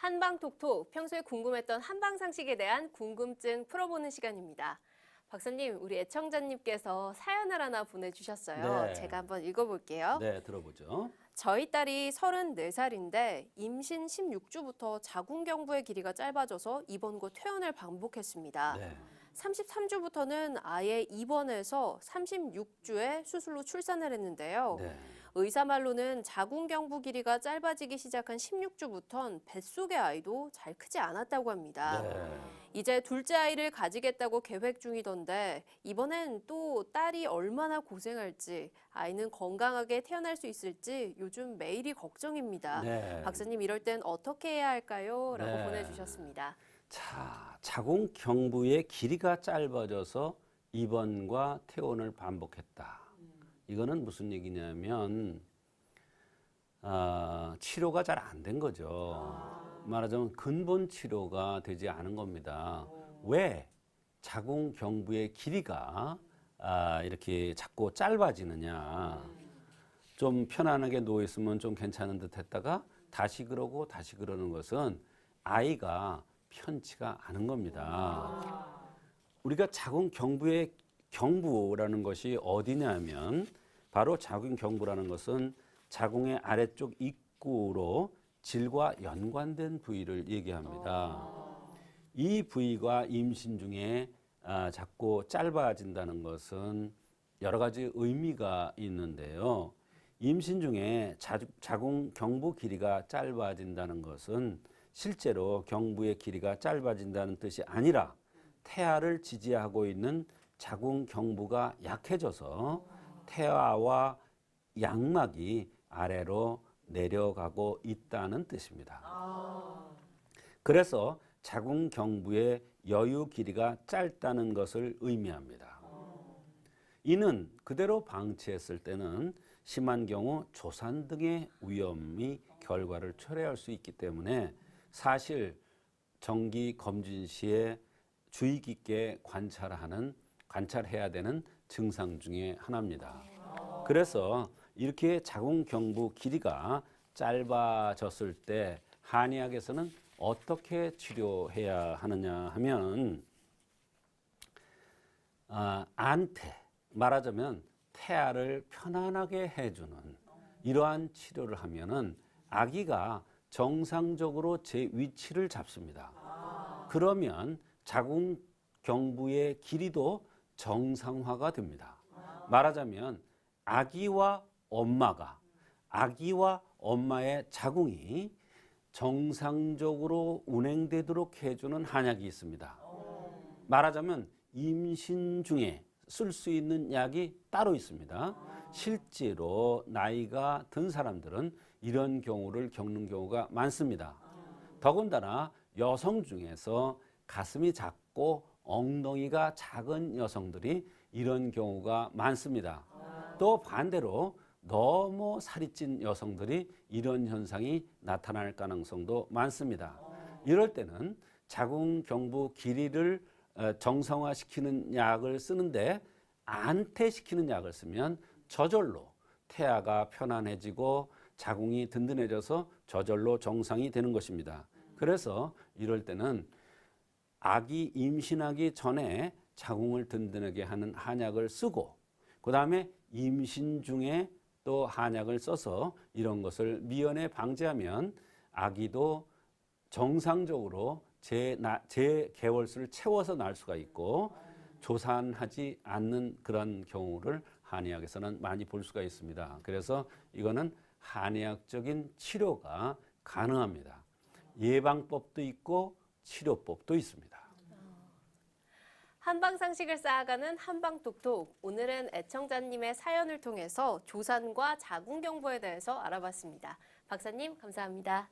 한방톡톡, 평소에 궁금했던 한방 상식에 대한 궁금증 풀어보는 시간입니다. 박사님, 우리 애청자님께서 사연을 하나 보내주셨어요. 네. 제가 한번 읽어볼게요. 네, 들어보죠. 저희 딸이 34살인데 임신 16주부터 자궁경부의 길이가 짧아져서 입원과 퇴원을 반복했습니다. 네. 33주부터는 아예 입원해서 36주에 수술로 출산을 했는데요. 네. 의사 말로는 자궁경부 길이가 짧아지기 시작한 16주부턴 뱃속의 아이도 잘 크지 않았다고 합니다. 네. 이제 둘째 아이를 가지겠다고 계획 중이던데 이번엔 또 딸이 얼마나 고생할지 아이는 건강하게 태어날 수 있을지 요즘 매일이 걱정입니다. 네. 박사님 이럴 땐 어떻게 해야 할까요? 라고 네. 보내주셨습니다. 자, 자궁경부의 길이가 짧아져서 입원과 퇴원을 반복했다. 이거는 무슨 얘기냐면 치료가 잘 안 된 거죠. 말하자면 근본 치료가 되지 않은 겁니다. 왜 자궁경부의 길이가 이렇게 자꾸 짧아지느냐. 좀 편안하게 누워 있으면 좀 괜찮은 듯 했다가 다시 그러고 다시 그러는 것은 아이가 편치가 않은 겁니다. 우리가 자궁경부의 경부라는 것이 어디냐면 바로 자궁경부라는 것은 자궁의 아래쪽 입구로 질과 연관된 부위를 얘기합니다. 이 부위가 임신 중에 자꾸 짧아진다는 것은 여러 가지 의미가 있는데요. 임신 중에 자궁경부 길이가 짧아진다는 것은 실제로 경부의 길이가 짧아진다는 뜻이 아니라 태아를 지지하고 있는 자궁경부가 약해져서 태아와 양막이 아래로 내려가고 있다는 뜻입니다. 그래서 자궁경부의 여유 길이가 짧다는 것을 의미합니다. 이는 그대로 방치했을 때는 심한 경우 조산 등의 위험이 결과를 초래할 수 있기 때문에 사실 정기 검진 시에 주의 깊게 관찰해야 되는 증상 중에 하나입니다. 그래서 이렇게 자궁경부 길이가 짧아졌을 때 한의학에서는 어떻게 치료해야 하느냐 하면 안태, 말하자면 태아를 편안하게 해주는 이러한 치료를 하면은 아기가 정상적으로 제 위치를 잡습니다. 그러면 자궁경부의 길이도 정상화가 됩니다. 말하자면 아기와 엄마의 자궁이 정상적으로 운행되도록 해주는 한약이 있습니다. 말하자면 임신 중에 쓸 수 있는 약이 따로 있습니다. 실제로 나이가 든 사람들은 이런 경우를 겪는 경우가 많습니다. 더군다나 여성 중에서 가슴이 작고 엉덩이가 작은 여성들이 이런 경우가 많습니다. 또 반대로 너무 살이 찐 여성들이 이런 현상이 나타날 가능성도 많습니다. 이럴 때는 자궁경부 길이를 정상화시키는 약을 쓰는데 안태시키는 약을 쓰면 저절로 태아가 편안해지고 자궁이 든든해져서 저절로 정상이 되는 것입니다. 그래서 이럴 때는 아기 임신하기 전에 자궁을 든든하게 하는 한약을 쓰고 그 다음에 임신 중에 또 한약을 써서 이런 것을 미연에 방지하면 아기도 정상적으로 제 개월수를 채워서 날 수가 있고 조산하지 않는 그런 경우를 한의학에서는 많이 볼 수가 있습니다. 그래서 이거는 한의학적인 치료가 가능합니다. 예방법도 있고 치료법도 있습니다. 한방 상식을 쌓아가는 한방톡톡. 오늘은 애청자님의 사연을 통해서 조산과 자궁경부에 대해서 알아봤습니다. 박사님 감사합니다.